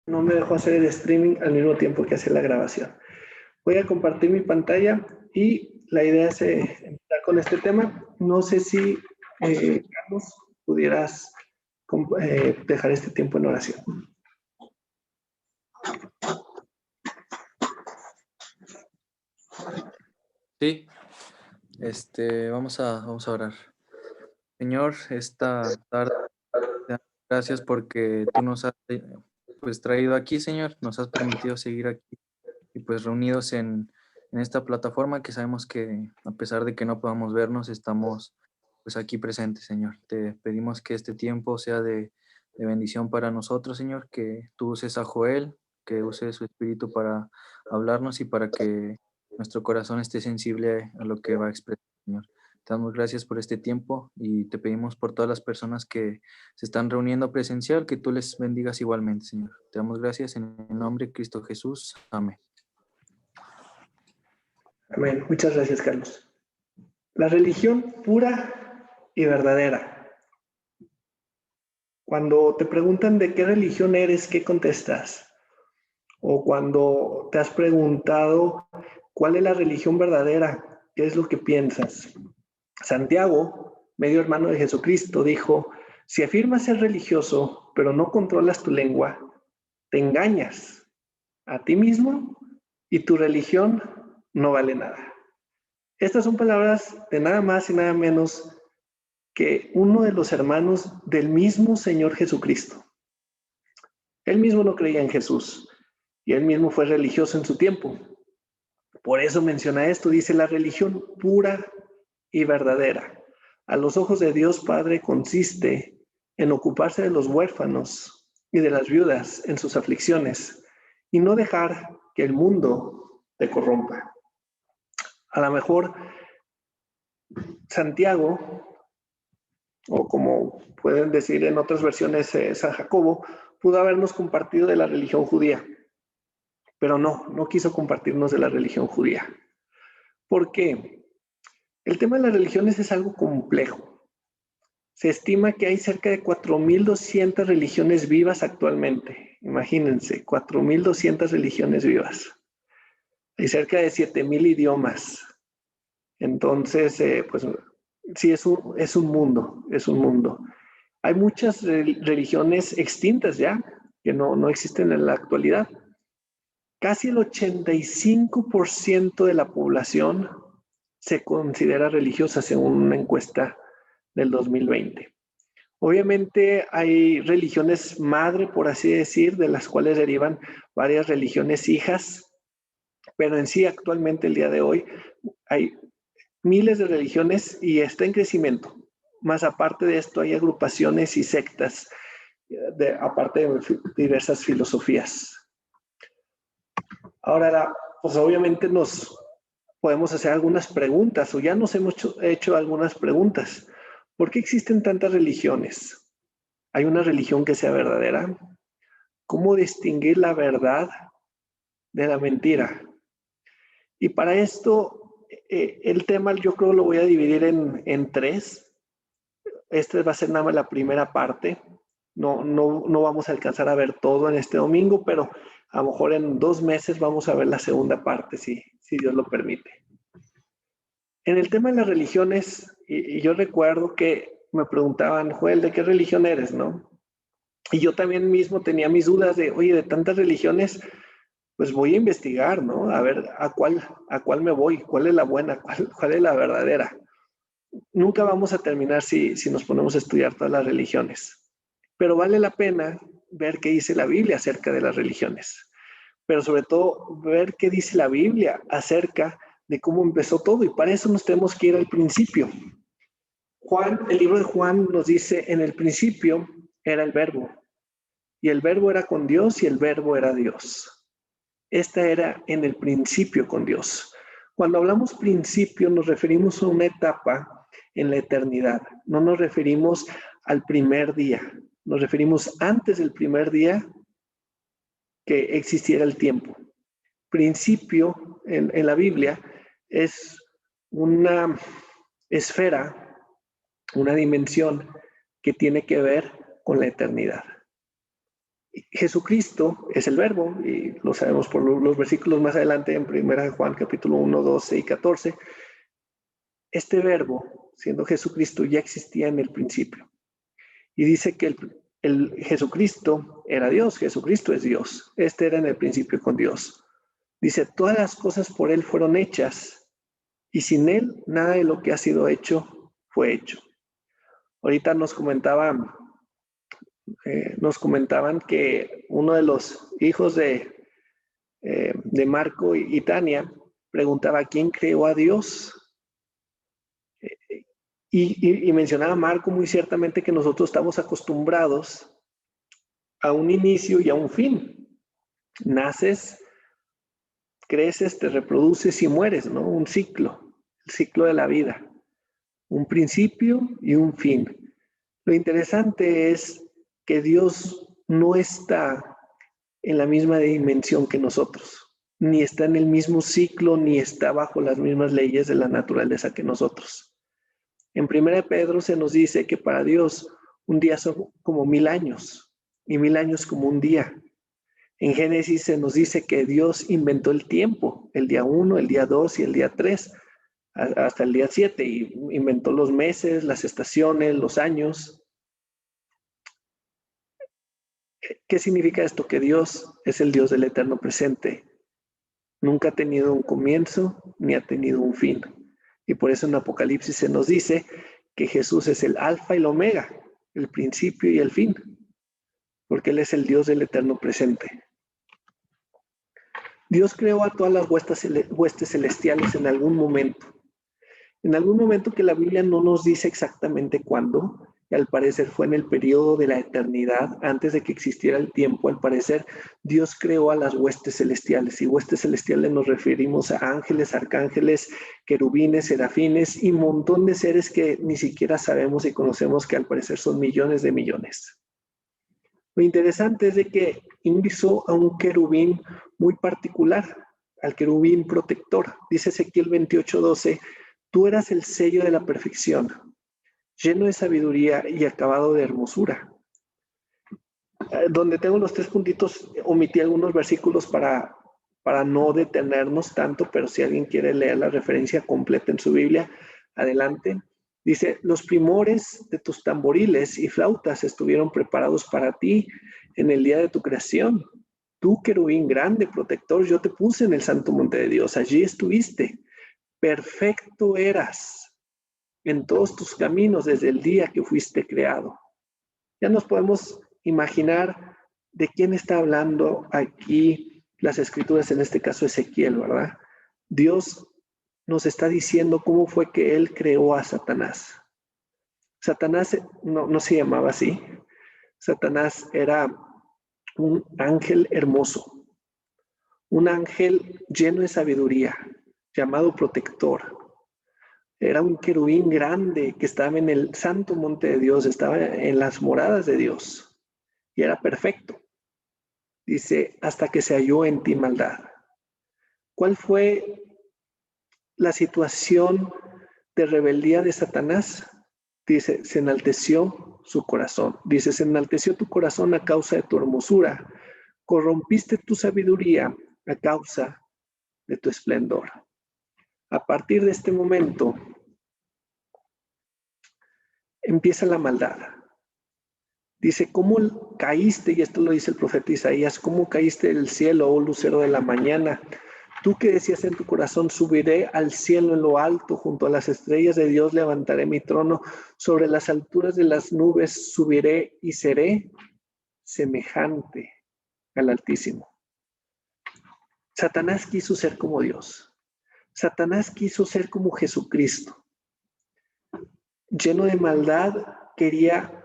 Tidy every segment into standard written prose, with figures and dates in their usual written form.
No me dejó hacer el streaming al mismo tiempo que hacer la grabación. Voy a compartir mi pantalla y la idea es empezar con este tema. No sé si, Carlos, pudieras dejar este tiempo en oración. Sí, vamos a orar. Señor, esta tarde, te damos gracias porque tú nos has pues traído aquí, Señor, nos has permitido seguir aquí y pues reunidos en esta plataforma que sabemos que a pesar de que no podamos vernos, estamos pues aquí presentes, Señor. Te pedimos que este tiempo sea de bendición para nosotros, Señor, que tú uses a Joel, que uses su espíritu para hablarnos y para que nuestro corazón esté sensible a lo que va a expresar, Señor. Te damos gracias por este tiempo y te pedimos por todas las personas que se están reuniendo presencial, que tú les bendigas igualmente, Señor. Te damos gracias en el nombre de Cristo Jesús. Amén. Amén. Muchas gracias, Carlos. La religión pura y verdadera. Cuando te preguntan de qué religión eres, ¿qué contestas? O cuando te has preguntado cuál es la religión verdadera, ¿qué es lo que piensas? Santiago, medio hermano de Jesucristo, dijo, si afirmas ser religioso, pero no controlas tu lengua, te engañas a ti mismo y tu religión no vale nada. Estas son palabras de nada más y nada menos que uno de los hermanos del mismo Señor Jesucristo. Él mismo no creía en Jesús y él mismo fue religioso en su tiempo. Por eso menciona esto, dice la religión pura y verdadera. A los ojos de Dios Padre consiste en ocuparse de los huérfanos y de las viudas en sus aflicciones y no dejar que el mundo te corrompa. A lo mejor Santiago, o como pueden decir en otras versiones San Jacobo, pudo habernos compartido de la religión judía, pero no quiso compartirnos de la religión judía. ¿Por qué? El tema de las religiones es algo complejo. Se estima que hay cerca de 4.200 religiones vivas actualmente. Imagínense, 4.200 religiones vivas. Hay cerca de 7.000 idiomas. Entonces, pues sí, es un mundo, es un mundo. Hay muchas religiones extintas ya, que no existen en la actualidad. Casi el 85% de la población se considera religiosa según una encuesta del 2020. Obviamente hay religiones madre, por así decir, de las cuales derivan varias religiones hijas, pero en sí actualmente el día de hoy hay miles de religiones y está en crecimiento. Más aparte de esto hay agrupaciones y sectas, aparte de diversas filosofías. Ahora, pues obviamente nos podemos hacer algunas preguntas o ya nos hemos hecho algunas preguntas. ¿Por qué existen tantas religiones? ¿Hay una religión que sea verdadera? ¿Cómo distinguir la verdad de la mentira? Y para esto, el tema yo creo lo voy a dividir en tres. Esta va a ser nada más la primera parte. No vamos a alcanzar a ver todo en este domingo, pero a lo mejor en 2 meses vamos a ver la segunda parte, si Dios lo permite. En el tema de las religiones, y yo recuerdo que me preguntaban, Joel, ¿de qué religión eres, no? Y yo también mismo tenía mis dudas de, oye, de tantas religiones, pues voy a investigar, ¿no? A ver a cuál me voy, cuál es la buena, cuál es la verdadera. Nunca vamos a terminar si nos ponemos a estudiar todas las religiones, pero vale la pena ver qué dice la Biblia acerca de las religiones, pero sobre todo ver qué dice la Biblia acerca de cómo empezó todo, y para eso nos tenemos que ir al principio. El libro de Juan nos dice, en el principio era el verbo, y el verbo era con Dios, y el verbo era Dios. Esta era en el principio con Dios. Cuando hablamos principio, nos referimos a una etapa en la eternidad. No nos referimos al primer día. Nos referimos antes del primer día que existiera el tiempo. Principio en la Biblia es una esfera, una dimensión que tiene que ver con la eternidad. Jesucristo es el verbo, y lo sabemos por los versículos más adelante en 1 Juan capítulo 1, 12 y 14. Este verbo, siendo Jesucristo, ya existía en el principio. Y dice que el Jesucristo era Dios, Jesucristo es Dios. Este era en el principio con Dios. Dice, todas las cosas por Él fueron hechas, y sin Él nada de lo que ha sido hecho fue hecho. Ahorita nos comentaban que uno de los hijos de Marco y Tania preguntaba, ¿quién creó a Dios? Y mencionaba Marco muy ciertamente que nosotros estamos acostumbrados a un inicio y a un fin. Naces, creces, te reproduces y mueres, ¿no? Un ciclo, el ciclo de la vida. Un principio y un fin. Lo interesante es que Dios no está en la misma dimensión que nosotros, ni está en el mismo ciclo, ni está bajo las mismas leyes de la naturaleza que nosotros. En 1 Pedro se nos dice que para Dios un día son como 1000 años y 1000 años como un día. En Génesis se nos dice que Dios inventó el tiempo, el día 1, el día 2 y el día 3, hasta el día 7, y inventó los meses, las estaciones, los años. ¿Qué significa esto? Que Dios es el Dios del eterno presente. Nunca ha tenido un comienzo ni ha tenido un fin. Y por eso en Apocalipsis se nos dice que Jesús es el alfa y el omega, el principio y el fin, porque Él es el Dios del eterno presente. Dios creó a todas las huestes celestiales en algún momento. En algún momento que la Biblia no nos dice exactamente cuándo, y al parecer fue en el periodo de la eternidad, antes de que existiera el tiempo, al parecer Dios creó a las huestes celestiales, y huestes celestiales nos referimos a ángeles, arcángeles, querubines, serafines y un montón de seres que ni siquiera sabemos y conocemos, que al parecer son millones de millones. Lo interesante es de que hizo a un querubín muy particular, al querubín protector. Dice Ezequiel 28:12, tú eras el sello de la perfección, lleno de sabiduría y acabado de hermosura. Donde tengo los 3 puntitos, omití algunos versículos para no detenernos tanto, pero si alguien quiere leer la referencia completa en su Biblia, adelante. Dice, los primores de tus tamboriles y flautas estuvieron preparados para ti en el día de tu creación. Tú, querubín grande, protector, yo te puse en el santo monte de Dios. Allí estuviste. Perfecto eras en todos tus caminos desde el día que fuiste creado. Ya nos podemos imaginar de quién está hablando aquí las escrituras, en este caso Ezequiel, ¿verdad? Dios nos está diciendo cómo fue que Él creó a Satanás. Satanás no se llamaba así. Satanás era un ángel hermoso, un ángel lleno de sabiduría, llamado protector. Era un querubín grande que estaba en el santo monte de Dios, estaba en las moradas de Dios y era perfecto. Dice, hasta que se halló en ti maldad. ¿Cuál fue la situación de rebeldía de Satanás? Dice, se enalteció su corazón. Dice, se enalteció tu corazón a causa de tu hermosura. Corrompiste tu sabiduría a causa de tu esplendor. A partir de este momento, empieza la maldad. Dice, ¿cómo caíste? Y esto lo dice el profeta Isaías, ¿cómo caíste del cielo, oh lucero de la mañana? Tú que decías en tu corazón, subiré al cielo en lo alto, junto a las estrellas de Dios levantaré mi trono, sobre las alturas de las nubes subiré y seré semejante al Altísimo. Satanás quiso ser como Dios. Satanás quiso ser como Jesucristo. Lleno de maldad, quería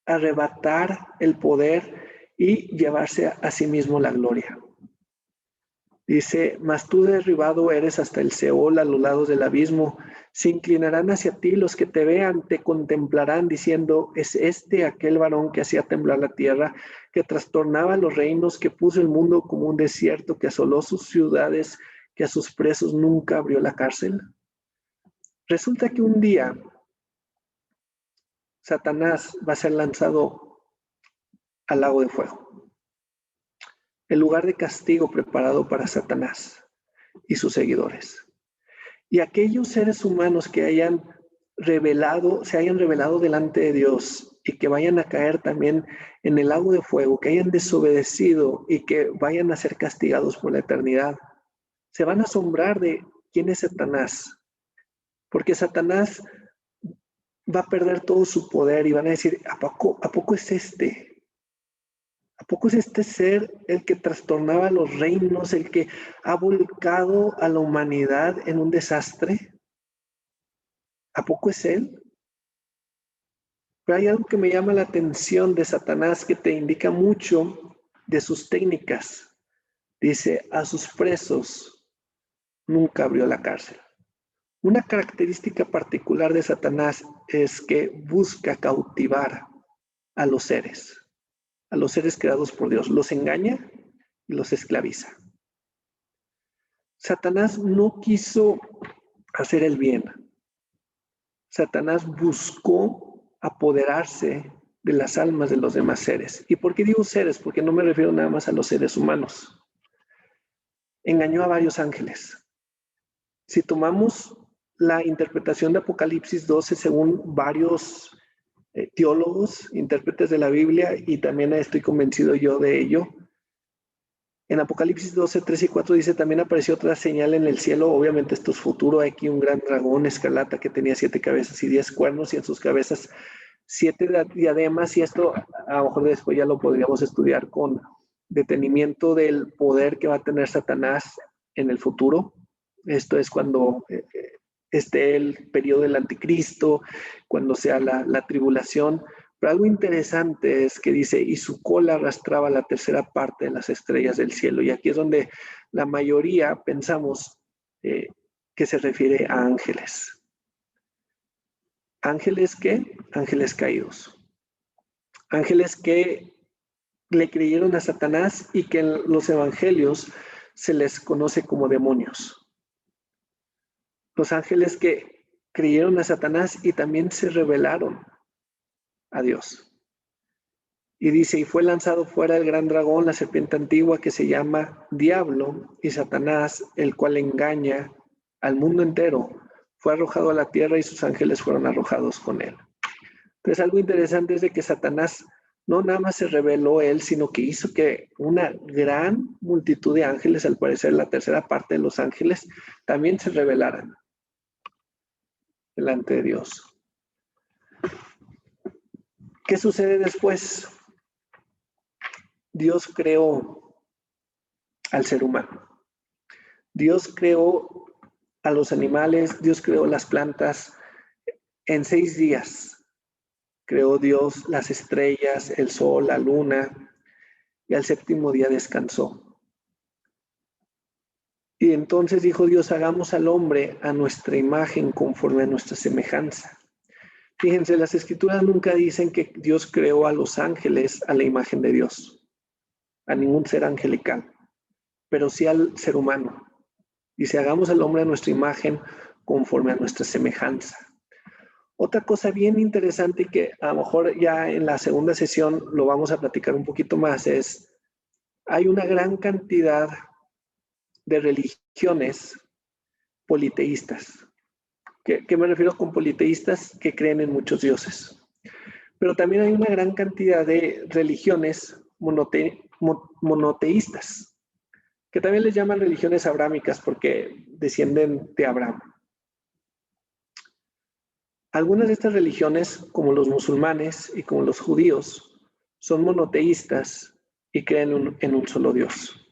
arrebatar el poder y llevarse a sí mismo la gloria. Dice, mas tú derribado eres hasta el Seol, a los lados del abismo. Se inclinarán hacia ti los que te vean, te contemplarán diciendo, es este aquel varón que hacía temblar la tierra, que trastornaba los reinos, que puso el mundo como un desierto, que asoló sus ciudades, que a sus presos nunca abrió la cárcel. Resulta que un día Satanás va a ser lanzado al lago de fuego. el lugar de castigo preparado para Satanás y sus seguidores. Y aquellos seres humanos que se hayan revelado delante de Dios y que vayan a caer también en el lago de fuego, que hayan desobedecido y que vayan a ser castigados por la eternidad, se van a asombrar de quién es Satanás, porque Satanás va a perder todo su poder y van a decir, ¿a poco es este? ¿A poco es este ser el que trastornaba los reinos, el que ha volcado a la humanidad en un desastre? ¿A poco es él? Pero hay algo que me llama la atención de Satanás que te indica mucho de sus técnicas. Dice, a sus presos nunca abrió la cárcel. Una característica particular de Satanás es que busca cautivar a los seres creados por Dios. Los engaña y los esclaviza. Satanás no quiso hacer el bien. Satanás buscó apoderarse de las almas de los demás seres. ¿Y por qué digo seres? Porque no me refiero nada más a los seres humanos. Engañó a varios ángeles. Si tomamos la interpretación de Apocalipsis 12 según varios teólogos, intérpretes de la Biblia, y también estoy convencido yo de ello, en Apocalipsis 12, 3 y 4 dice, también apareció otra señal en el cielo, obviamente esto es futuro, hay aquí un gran dragón escarlata que tenía 7 cabezas y 10 cuernos, y en sus cabezas 7 diademas, y esto a lo mejor después ya lo podríamos estudiar con detenimiento del poder que va a tener Satanás en el futuro. Esto es cuando esté el periodo del anticristo, cuando sea la tribulación. Pero algo interesante es que dice, y su cola arrastraba la tercera parte de las estrellas del cielo. Y aquí es donde la mayoría pensamos que se refiere a ángeles. ¿Ángeles qué? Ángeles caídos. Ángeles que le creyeron a Satanás y que en los evangelios se les conoce como demonios. Los ángeles que creyeron a Satanás y también se rebelaron a Dios. Y dice, y fue lanzado fuera el gran dragón, la serpiente antigua que se llama Diablo y Satanás, el cual engaña al mundo entero. Fue arrojado a la tierra y sus ángeles fueron arrojados con él. Entonces algo interesante es de que Satanás no nada más se rebeló él, sino que hizo que una gran multitud de ángeles, al parecer la tercera parte de los ángeles, también se rebelaran delante de Dios. ¿Qué sucede después? Dios creó al ser humano. Dios creó a los animales, Dios creó las plantas. En 6 días creó Dios las estrellas, el sol, la luna, y al 7º día descansó. Y entonces dijo Dios, hagamos al hombre a nuestra imagen conforme a nuestra semejanza. Fíjense, las escrituras nunca dicen que Dios creó a los ángeles a la imagen de Dios, a ningún ser angelical, pero sí al ser humano. Dice, hagamos al hombre a nuestra imagen conforme a nuestra semejanza. Otra cosa bien interesante y que a lo mejor ya en la segunda sesión lo vamos a platicar un poquito más es, hay una gran cantidad de religiones politeístas. ¿Qué me refiero con politeístas? Que creen en muchos dioses. Pero también hay una gran cantidad de religiones monoteístas, que también les llaman religiones abrámicas porque descienden de Abraham. Algunas de estas religiones, como los musulmanes y como los judíos, son monoteístas y creen en un solo Dios.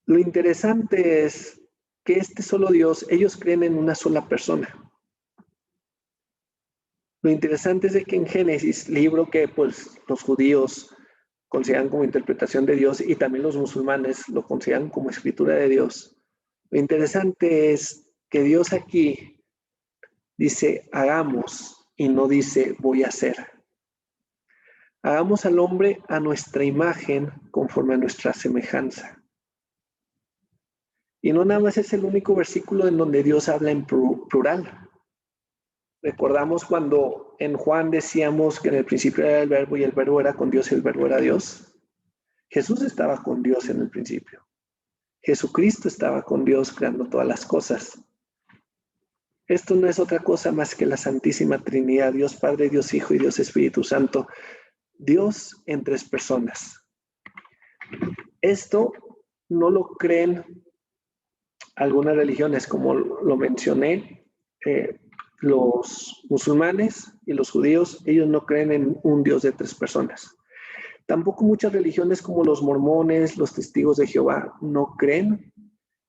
Lo interesante es que este solo Dios, ellos creen en una sola persona. Lo interesante es de que en Génesis, libro que pues los judíos consideran como interpretación de Dios y también los musulmanes lo consideran como escritura de Dios, lo interesante es que Dios aquí dice hagamos y no dice voy a hacer. Hagamos al hombre a nuestra imagen conforme a nuestra semejanza. Y no nada más es el único versículo en donde Dios habla en plural. Recordamos cuando en Juan decíamos que en el principio era el verbo y el verbo era con Dios y el verbo era Dios. Jesús estaba con Dios en el principio. Jesucristo estaba con Dios creando todas las cosas. Esto no es otra cosa más que la Santísima Trinidad, Dios Padre, Dios Hijo y Dios Espíritu Santo, Dios en tres personas. Esto no lo creen algunas religiones, como lo mencioné, los musulmanes y los judíos, ellos no creen en un Dios de tres personas. Tampoco muchas religiones como los mormones, los testigos de Jehová, no creen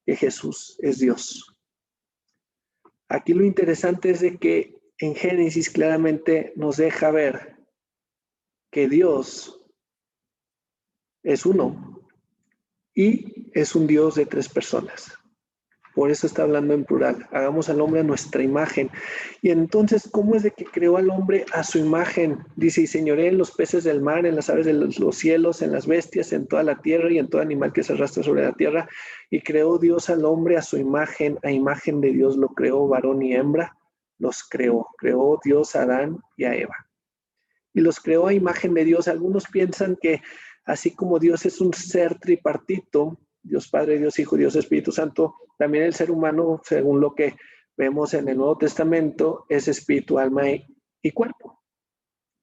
que Jesús es Dios. Aquí lo interesante es de que en Génesis claramente nos deja ver que Dios es uno y es un Dios de tres personas. Por eso está hablando en plural. Hagamos al hombre a nuestra imagen. Y entonces, ¿cómo es de que creó al hombre a su imagen? Dice, y señoré en los peces del mar, en las aves de los cielos, en las bestias, en toda la tierra y en todo animal que se arrastra sobre la tierra. Y creó Dios al hombre a su imagen de Dios lo creó, varón y hembra, los creó. Creó Dios a Adán y a Eva. Y los creó a imagen de Dios. Algunos piensan que así como Dios es un ser tripartito, Dios Padre, Dios Hijo, Dios Espíritu Santo, también el ser humano, según lo que vemos en el Nuevo Testamento, es espíritu, alma y cuerpo.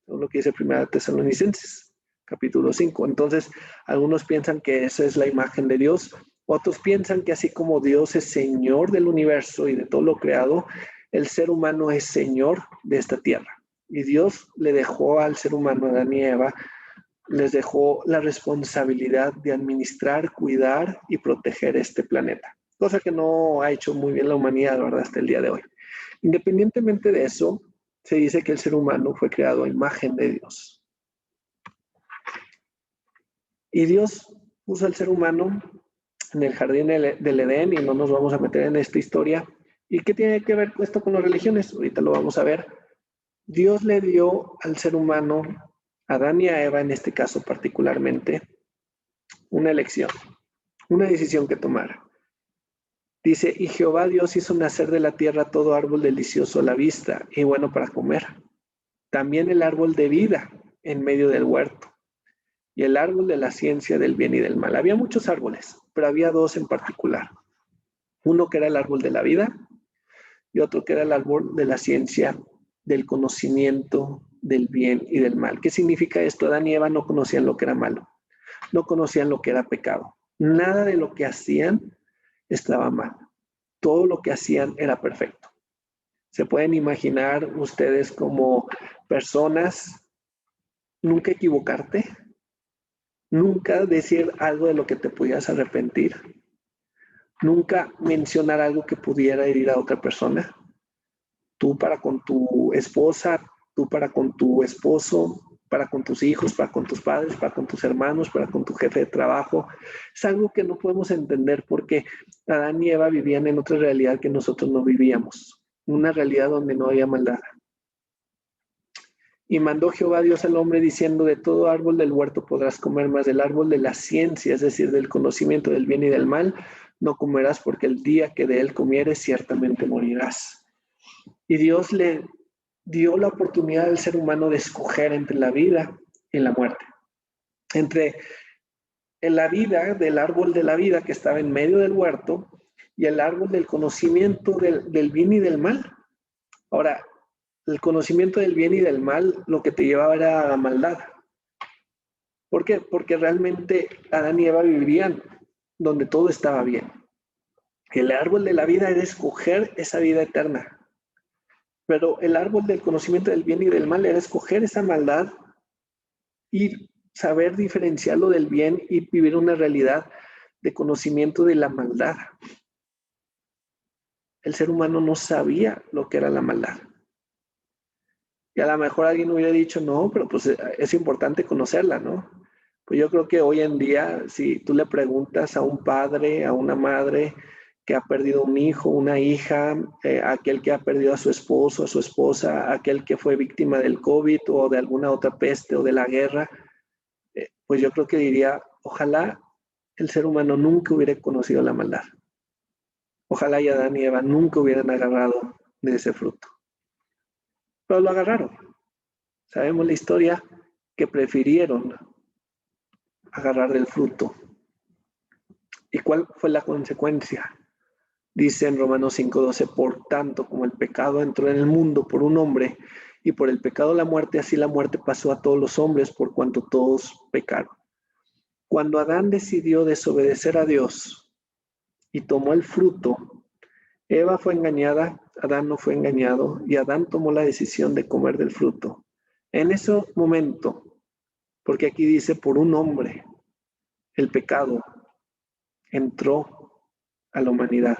Según lo que dice 1 Tesalonicenses, capítulo 5. Entonces, algunos piensan que esa es la imagen de Dios. Otros piensan que así como Dios es Señor del universo y de todo lo creado, el ser humano es Señor de esta tierra. Y Dios le dejó al ser humano, Adán y Eva, les dejó la responsabilidad de administrar, cuidar y proteger este planeta, cosa que no ha hecho muy bien la humanidad, ¿verdad?, hasta el día de hoy. Independientemente de eso, se dice que el ser humano fue creado a imagen de Dios. Y Dios puso al ser humano en el jardín del Edén, y no nos vamos a meter en esta historia. ¿Y qué tiene que ver esto con las religiones? Ahorita lo vamos a ver. Dios le dio al ser humano, a Adán y a Eva en este caso particularmente, una elección, una decisión que tomar. Dice, y Jehová Dios hizo nacer de la tierra todo árbol delicioso a la vista y bueno para comer. También el árbol de vida en medio del huerto y el árbol de la ciencia del bien y del mal. Había muchos árboles, pero había dos en particular. Uno que era el árbol de la vida y otro que era el árbol de la ciencia del conocimiento del bien y del mal. ¿Qué significa esto? Adán y Eva no conocían lo que era malo, no conocían lo que era pecado. Nada de lo que hacían estaba mal. Todo lo que hacían era perfecto. ¿Se pueden imaginar ustedes como personas nunca equivocarte? Nunca decir algo de lo que te pudieras arrepentir. Nunca mencionar algo que pudiera herir a otra persona. Tú para con tu esposa, tú para con tu esposo, para con tus hijos, para con tus padres, para con tus hermanos, para con tu jefe de trabajo. Es algo que no podemos entender porque Adán y Eva vivían en otra realidad que nosotros no vivíamos. Una realidad donde no había maldad. Y mandó Jehová Dios al hombre diciendo, de todo árbol del huerto podrás comer, más del árbol de la ciencia, es decir, del conocimiento del bien y del mal, no comerás, porque el día que de él comieres ciertamente morirás. Y Dios le dio la oportunidad al ser humano de escoger entre la vida y la muerte. Entre la vida del árbol de la vida que estaba en medio del huerto y el árbol del conocimiento del bien y del mal. Ahora, el conocimiento del bien y del mal lo que te llevaba era a la maldad. ¿Por qué? Porque realmente Adán y Eva vivían donde todo estaba bien. El árbol de la vida era escoger esa vida eterna. Pero el árbol del conocimiento del bien y del mal era escoger esa maldad y saber diferenciarlo del bien y vivir una realidad de conocimiento de la maldad. El ser humano no sabía lo que era la maldad. Y a lo mejor alguien hubiera dicho, no, pero pues es importante conocerla, ¿no? Pues yo creo que hoy en día, si tú le preguntas a un padre, a una madre que ha perdido un hijo, una hija, aquel que ha perdido a su esposo, a su esposa, aquel que fue víctima del COVID o de alguna otra peste o de la guerra, pues yo creo que diría, ojalá el ser humano nunca hubiera conocido la maldad. Ojalá y Adán y Eva nunca hubieran agarrado de ese fruto. Pero lo agarraron. Sabemos la historia, que prefirieron agarrar del fruto. ¿Y cuál fue la consecuencia? Dice en Romanos 5:12, por tanto, como el pecado entró en el mundo por un hombre, y por el pecado la muerte, así la muerte pasó a todos los hombres, por cuanto todos pecaron. Cuando Adán decidió desobedecer a Dios y tomó el fruto, Eva fue engañada, Adán no fue engañado, y Adán tomó la decisión de comer del fruto. En ese momento, porque aquí dice por un hombre, el pecado entró a la humanidad.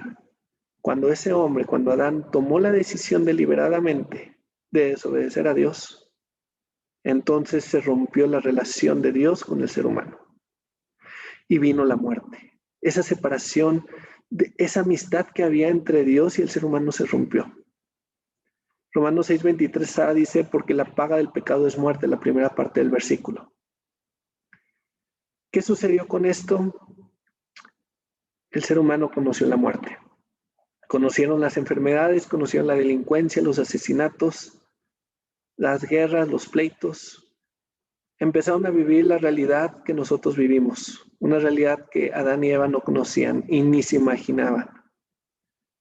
Cuando ese hombre, cuando Adán tomó la decisión deliberadamente de desobedecer a Dios, entonces se rompió la relación de Dios con el ser humano y vino la muerte. Esa separación, esa amistad que había entre Dios y el ser humano se rompió. Romanos 6:23a dice, porque la paga del pecado es muerte, la primera parte del versículo. ¿Qué sucedió con esto? El ser humano conoció la muerte. Conocieron las enfermedades, conocieron la delincuencia, los asesinatos, las guerras, los pleitos. Empezaron a vivir la realidad que nosotros vivimos, una realidad que Adán y Eva no conocían y ni se imaginaban.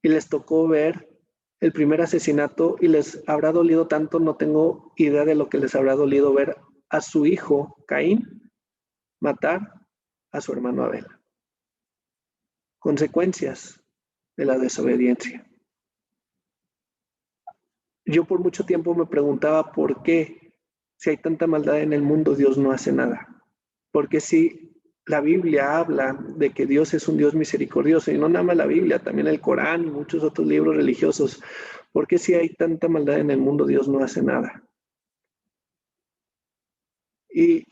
Y les tocó ver el primer asesinato y les habrá dolido tanto, no tengo idea de lo que les habrá dolido ver a su hijo Caín matar a su hermano Abel. Consecuencias de la desobediencia. Yo por mucho tiempo me preguntaba por qué, si hay tanta maldad en el mundo, Dios no hace nada. Porque si la Biblia habla de que Dios es un Dios misericordioso, y no nada más la Biblia, también el Corán y muchos otros libros religiosos, ¿por qué si hay tanta maldad en el mundo, Dios no hace nada? Y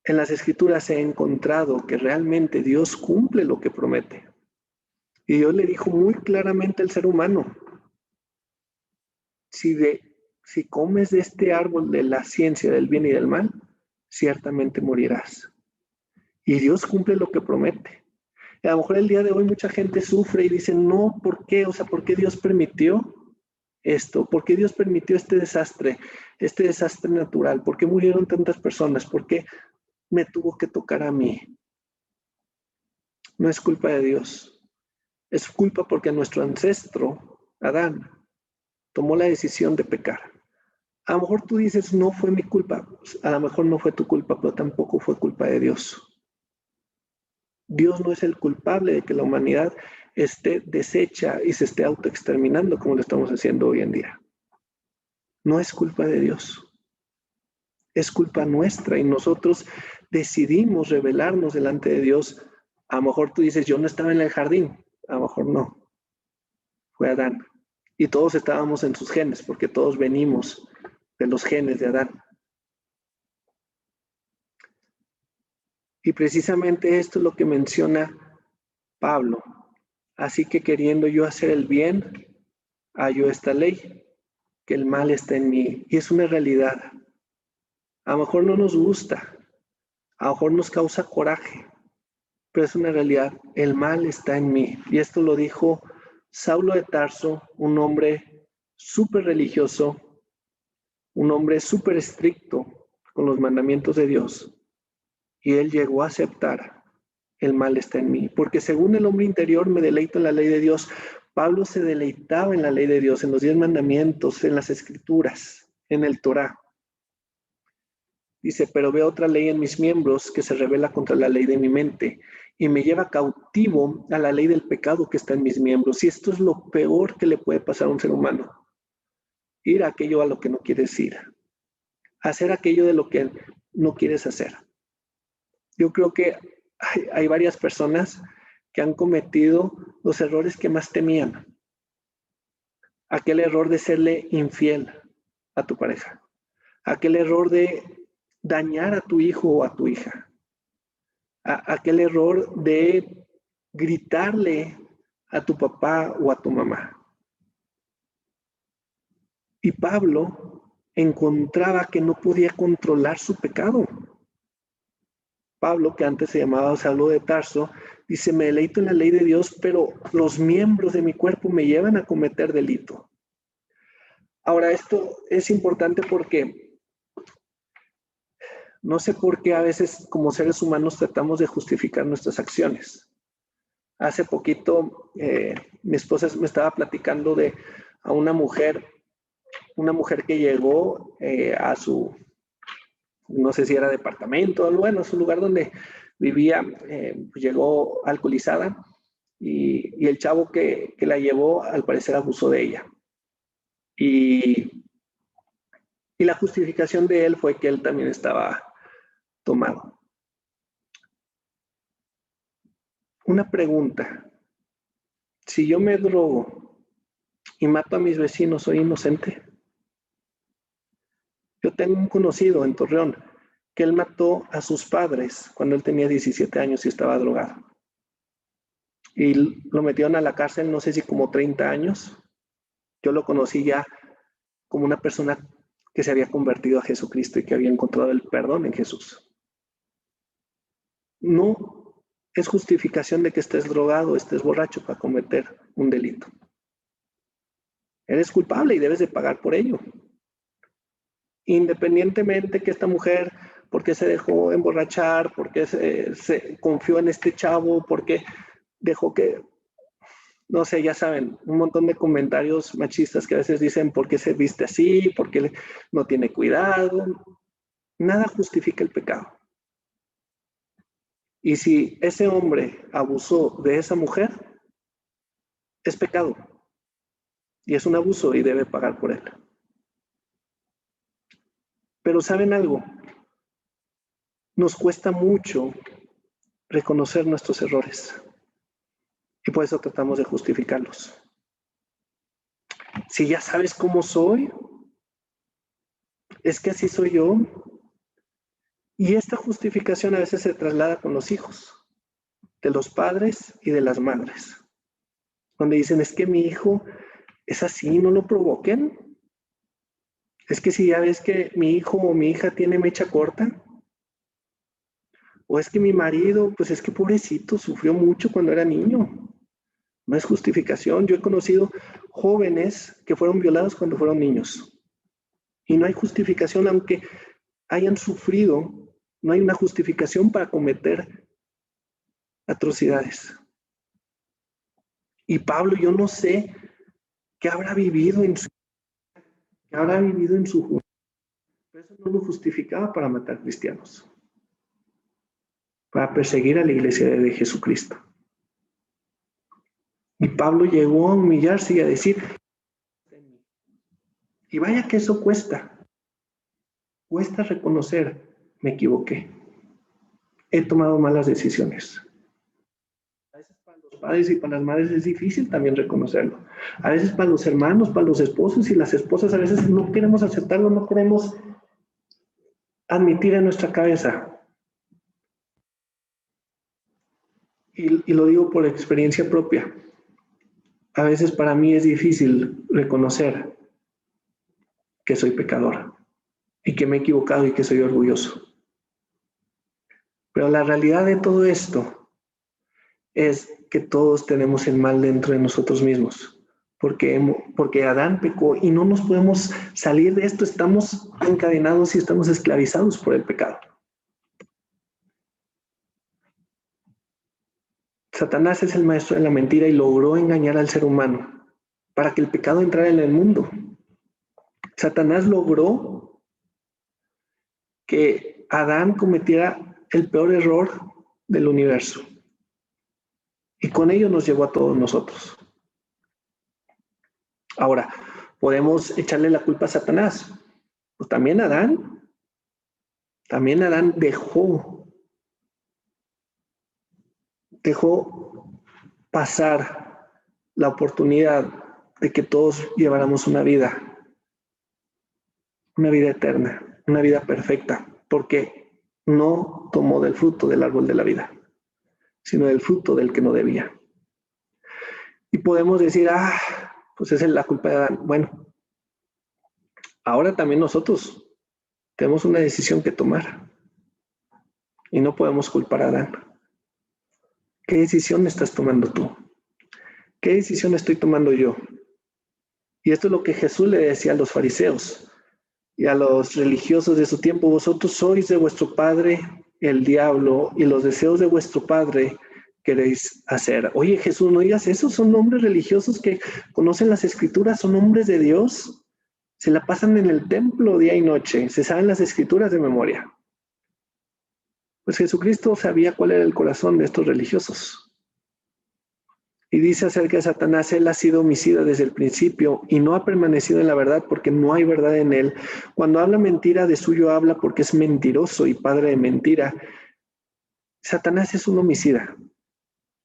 en las Escrituras he encontrado que realmente Dios cumple lo que promete. Y Dios le dijo muy claramente al ser humano, si comes de este árbol de la ciencia del bien y del mal, ciertamente morirás. Y Dios cumple lo que promete. Y a lo mejor el día de hoy mucha gente sufre y dice, no, ¿por qué? O sea, ¿por qué Dios permitió esto? ¿Por qué Dios permitió este desastre natural? ¿Por qué murieron tantas personas? ¿Por qué me tuvo que tocar a mí? No es culpa de Dios. Es culpa porque nuestro ancestro, Adán, tomó la decisión de pecar. A lo mejor tú dices, no fue mi culpa. A lo mejor no fue tu culpa, pero tampoco fue culpa de Dios. Dios no es el culpable de que la humanidad esté deshecha y se esté autoexterminando como lo estamos haciendo hoy en día. No es culpa de Dios. Es culpa nuestra y nosotros decidimos rebelarnos delante de Dios. A lo mejor tú dices, yo no estaba en el jardín. A lo mejor no. Fue Adán. Y todos estábamos en sus genes, porque todos venimos de los genes de Adán. Y precisamente esto es lo que menciona Pablo. Así que queriendo yo hacer el bien, hallo esta ley, que el mal está en mí. Y es una realidad. A lo mejor no nos gusta, a lo mejor nos causa coraje, pero es una realidad. El mal está en mí. Y esto lo dijo Saulo de Tarso, un hombre súper religioso, un hombre súper estricto con los mandamientos de Dios. Y él llegó a aceptar, el mal está en mí, porque según el hombre interior me deleito en la ley de Dios. Pablo se deleitaba en la ley de Dios, en los 10 mandamientos, en las escrituras, en el Torá. Dice, pero veo otra ley en mis miembros que se revela contra la ley de mi mente y me lleva cautivo a la ley del pecado que está en mis miembros. Y esto es lo peor que le puede pasar a un ser humano. Ir a aquello a lo que no quieres ir. Hacer aquello de lo que no quieres hacer. Yo creo que hay varias personas que han cometido los errores que más temían. Aquel error de serle infiel a tu pareja. Aquel error de dañar a tu hijo o a tu hija. Aquel error de gritarle a tu papá o a tu mamá. Y Pablo encontraba que no podía controlar su pecado. Pablo, que antes se llamaba Saulo de Tarso, dice, me deleito en la ley de Dios, pero los miembros de mi cuerpo me llevan a cometer delito. Ahora, esto es importante porque No sé por qué a veces como seres humanos tratamos de justificar nuestras acciones. Hace poquito mi esposa me estaba platicando a una mujer que llegó a su, no sé si era departamento, bueno, su lugar donde vivía, llegó alcoholizada y el chavo que la llevó al parecer abusó de ella. Y la justificación de él fue que él también estaba tomado. Una pregunta. Si yo me drogo y mato a mis vecinos, ¿soy inocente? Yo tengo un conocido en Torreón que él mató a sus padres cuando él tenía 17 años y estaba drogado. Y lo metieron a la cárcel, no sé si como 30 años. Yo lo conocí ya como una persona que se había convertido a Jesucristo y que había encontrado el perdón en Jesús. No es justificación de que estés drogado, estés borracho para cometer un delito. Eres culpable y debes de pagar por ello. Independientemente que esta mujer, ¿por qué se dejó emborrachar? ¿Por qué se confió en este chavo? ¿Por qué dejó que, no sé, ya saben, un montón de comentarios machistas que a veces dicen, ¿por qué se viste así? ¿Por qué no tiene cuidado? Nada justifica el pecado. Y si ese hombre abusó de esa mujer, es pecado. Y es un abuso y debe pagar por él. Pero ¿saben algo? Nos cuesta mucho reconocer nuestros errores. Y por eso tratamos de justificarlos. Si ya sabes cómo soy, es que así soy yo. Y esta justificación a veces se traslada con los hijos, de los padres y de las madres. Donde dicen, es que mi hijo es así, no lo provoquen. Es que si ya ves que mi hijo o mi hija tiene mecha corta, o es que mi marido, pues es que pobrecito, sufrió mucho cuando era niño. No es justificación. Yo he conocido jóvenes que fueron violados cuando fueron niños. Y no hay justificación, aunque hayan sufrido, no hay una justificación para cometer atrocidades. Y Pablo, yo no sé qué habrá vivido en su juventud. Pero eso no lo justificaba para matar cristianos, para perseguir a la iglesia de Jesucristo. Y Pablo llegó a humillarse y a decir, y vaya que eso cuesta reconocer, me equivoqué, he tomado malas decisiones. A veces para los padres y para las madres es difícil también reconocerlo. A veces para los hermanos, para los esposos y las esposas, a veces no queremos aceptarlo, no queremos admitir en nuestra cabeza. Y lo digo por experiencia propia. A veces para mí es difícil reconocer que soy pecador y que me he equivocado y que soy orgulloso. Pero la realidad de todo esto es que todos tenemos el mal dentro de nosotros mismos, porque Adán pecó y no nos podemos salir de esto. Estamos encadenados y estamos esclavizados por el pecado. Satanás es el maestro de la mentira y logró engañar al ser humano para que el pecado entrara en el mundo. Satanás logró que Adán cometiera el peor error del universo. Y con ello nos llevó a todos nosotros. Ahora, podemos echarle la culpa a Satanás. Pues también Adán dejó pasar la oportunidad de que todos lleváramos una vida eterna, una vida perfecta, porque no tomó del fruto del árbol de la vida, sino del fruto del que no debía. Y podemos decir, pues esa es la culpa de Adán. Bueno, ahora también nosotros tenemos una decisión que tomar y no podemos culpar a Adán. ¿Qué decisión estás tomando tú? ¿Qué decisión estoy tomando yo? Y esto es lo que Jesús le decía a los fariseos. y a los religiosos de su tiempo: vosotros sois de vuestro padre el diablo, y los deseos de vuestro padre queréis hacer. Oye, Jesús, no digas eso, son hombres religiosos que conocen las escrituras, son hombres de Dios, se la pasan en el templo día y noche, se saben las escrituras de memoria. Pues Jesucristo sabía cuál era el corazón de estos religiosos. Y dice acerca de Satanás: él ha sido homicida desde el principio y no ha permanecido en la verdad, porque no hay verdad en él. Cuando habla mentira, de suyo habla, porque es mentiroso y padre de mentira. Satanás es un homicida,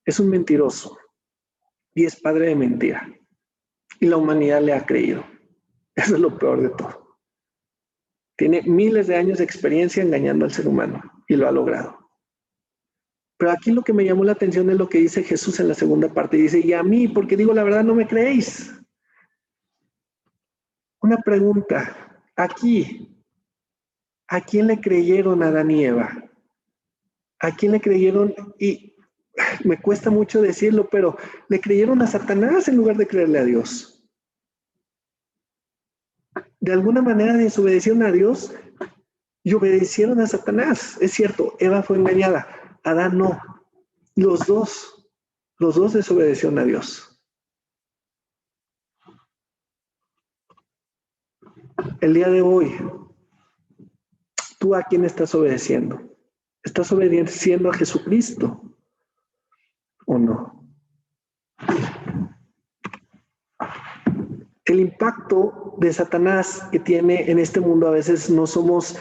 es un mentiroso y es padre de mentira. Y la humanidad le ha creído. Eso es lo peor de todo. Tiene miles de años de experiencia engañando al ser humano y lo ha logrado. Pero aquí lo que me llamó la atención es lo que dice Jesús en la segunda parte. Dice: y a mí, porque digo la verdad, no me creéis. Una pregunta. Aquí, ¿a quién le creyeron Adán y Eva? ¿A quién le creyeron? Y me cuesta mucho decirlo, pero le creyeron a Satanás en lugar de creerle a Dios. De alguna manera desobedecieron a Dios y obedecieron a Satanás. Es cierto, Eva fue engañada, Adán no. Los dos desobedecieron a Dios. El día de hoy, ¿tú a quién estás obedeciendo? ¿Estás obedeciendo a Jesucristo o no? El impacto de Satanás que tiene en este mundo, a veces no somos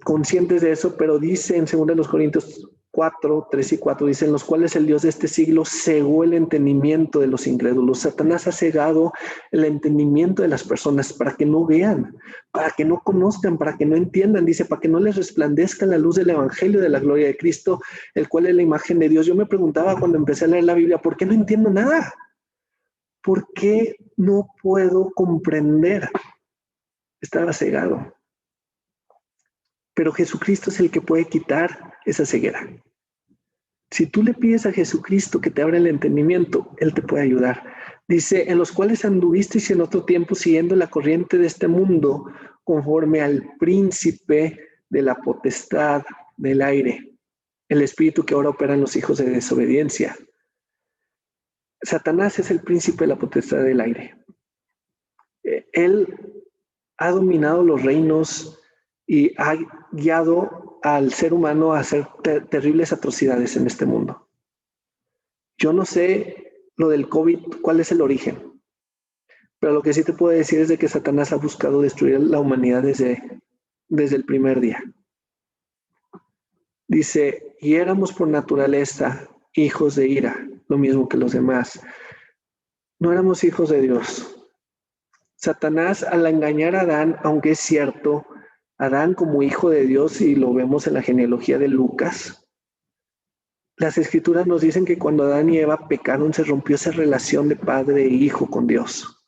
conscientes de eso, pero dice en 2 Corintios 4, 3 y 4, dice: en los cuales el Dios de este siglo cegó el entendimiento de los incrédulos. Satanás ha cegado el entendimiento de las personas para que no vean, para que no conozcan, para que no entiendan. Dice: para que no les resplandezca la luz del evangelio de la gloria de Cristo, el cual es la imagen de Dios. Yo me preguntaba cuando empecé a leer la Biblia: ¿por qué no entiendo nada? ¿Por qué no puedo comprender? Estaba cegado. Pero Jesucristo es el que puede quitar esa ceguera. Si tú le pides a Jesucristo que te abra el entendimiento, Él te puede ayudar. Dice: en los cuales anduvisteis en otro tiempo siguiendo la corriente de este mundo, conforme al príncipe de la potestad del aire, el espíritu que ahora opera en los hijos de desobediencia. Satanás es el príncipe de la potestad del aire. Él ha dominado los reinos y ha guiado al ser humano a hacer terribles atrocidades en este mundo. Yo no sé lo del COVID, cuál es el origen, pero lo que sí te puedo decir es de que Satanás ha buscado destruir la humanidad desde el primer día. Dice: y éramos por naturaleza hijos de ira, lo mismo que los demás. No éramos hijos de Dios. Satanás, al engañar a Adán, aunque es cierto, Adán como hijo de Dios, y lo vemos en la genealogía de Lucas, las escrituras nos dicen que cuando Adán y Eva pecaron, se rompió esa relación de padre e hijo con Dios.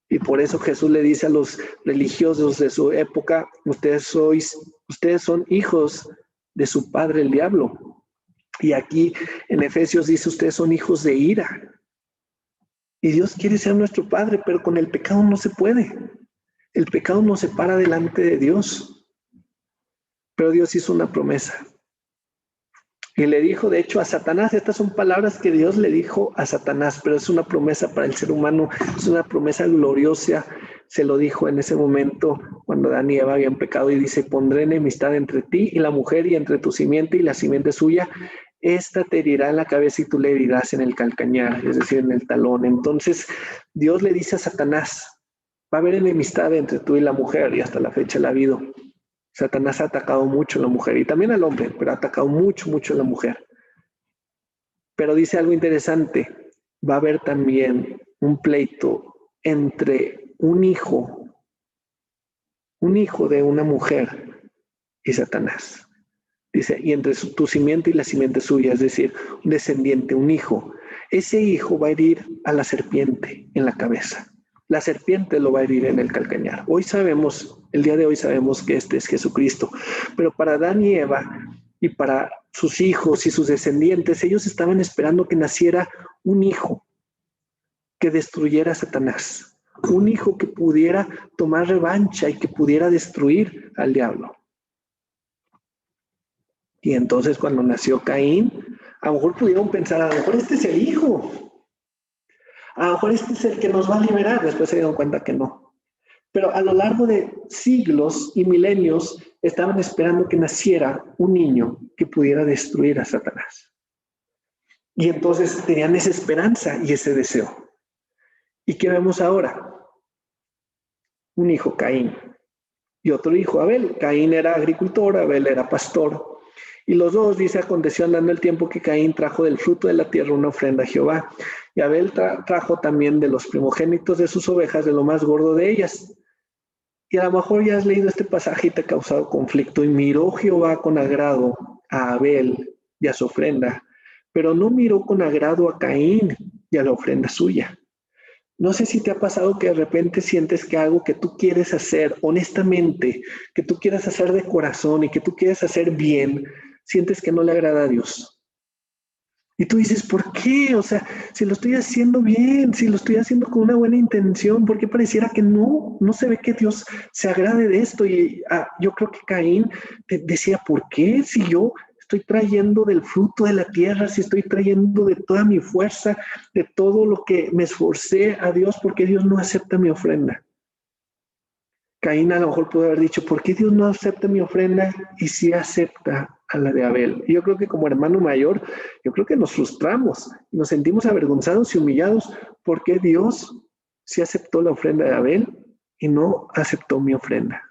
Y por eso Jesús le dice a los religiosos de su época: ustedes son hijos de su padre el diablo. Y aquí en Efesios dice: ustedes son hijos de ira. Y Dios quiere ser nuestro Padre, pero con el pecado no se puede. El pecado nos separa delante de Dios. Pero Dios hizo una promesa. Y le dijo, de hecho, a Satanás. Estas son palabras que Dios le dijo a Satanás, pero es una promesa para el ser humano. Es una promesa gloriosa. Se lo dijo en ese momento cuando Adán y Eva habían pecado, y dice: pondré enemistad entre ti y la mujer, y entre tu simiente y la simiente suya. Esta te herirá en la cabeza y tú le herirás en el calcañar, es decir, en el talón. Entonces Dios le dice a Satanás: va a haber enemistad entre tú y la mujer, y hasta la fecha la ha habido. Satanás ha atacado mucho a la mujer y también al hombre, pero ha atacado mucho a la mujer. Pero dice algo interesante: va a haber también un pleito entre un hijo de una mujer y Satanás. Dice: y entre tu simiente y la simiente suya, es decir, un descendiente, un hijo. Ese hijo va a herir a la serpiente en la cabeza. La serpiente lo va a herir en el calcañar. El día de hoy sabemos que este es Jesucristo. Pero para Adán y Eva y para sus hijos y sus descendientes, ellos estaban esperando que naciera un hijo que destruyera a Satanás. un hijo que pudiera tomar revancha y que pudiera destruir al diablo. Y entonces cuando nació Caín, a lo mejor pudieron pensar, a lo mejor este es el hijo, a lo mejor este es el que nos va a liberar. Después se dieron cuenta que no. Pero a lo largo de siglos y milenios estaban esperando que naciera un niño que pudiera destruir a Satanás. Y entonces tenían esa esperanza y ese deseo. ¿Y qué vemos ahora? Un hijo, Caín, y otro hijo, Abel. Caín era agricultor, Abel era pastor. Y los dos, dice, aconteció andando el tiempo que Caín trajo del fruto de la tierra una ofrenda a Jehová. Y Abel trajo también de los primogénitos de sus ovejas, de lo más gordo de ellas. Y a lo mejor ya has leído este pasaje y te ha causado conflicto. Y miró Jehová con agrado a Abel y a su ofrenda, pero no miró con agrado a Caín y a la ofrenda suya. No sé si te ha pasado que de repente sientes que algo que tú quieres hacer honestamente, que tú quieres hacer de corazón y que tú quieres hacer bien, sientes que no le agrada a Dios. Y tú dices, ¿por qué? O sea, si lo estoy haciendo bien, si lo estoy haciendo con una buena intención, ¿por qué pareciera que no se ve que Dios se agrade de esto? Y yo creo que Caín decía, ¿por qué? Si yo estoy trayendo del fruto de la tierra, si estoy trayendo de toda mi fuerza, de todo lo que me esforcé a Dios, ¿por qué Dios no acepta mi ofrenda? Caín a lo mejor pudo haber dicho, ¿por qué Dios no acepta mi ofrenda y sí acepta a la de Abel? Y yo creo que como hermano mayor, yo creo que nos frustramos, nos sentimos avergonzados y humillados porque Dios sí aceptó la ofrenda de Abel y no aceptó mi ofrenda.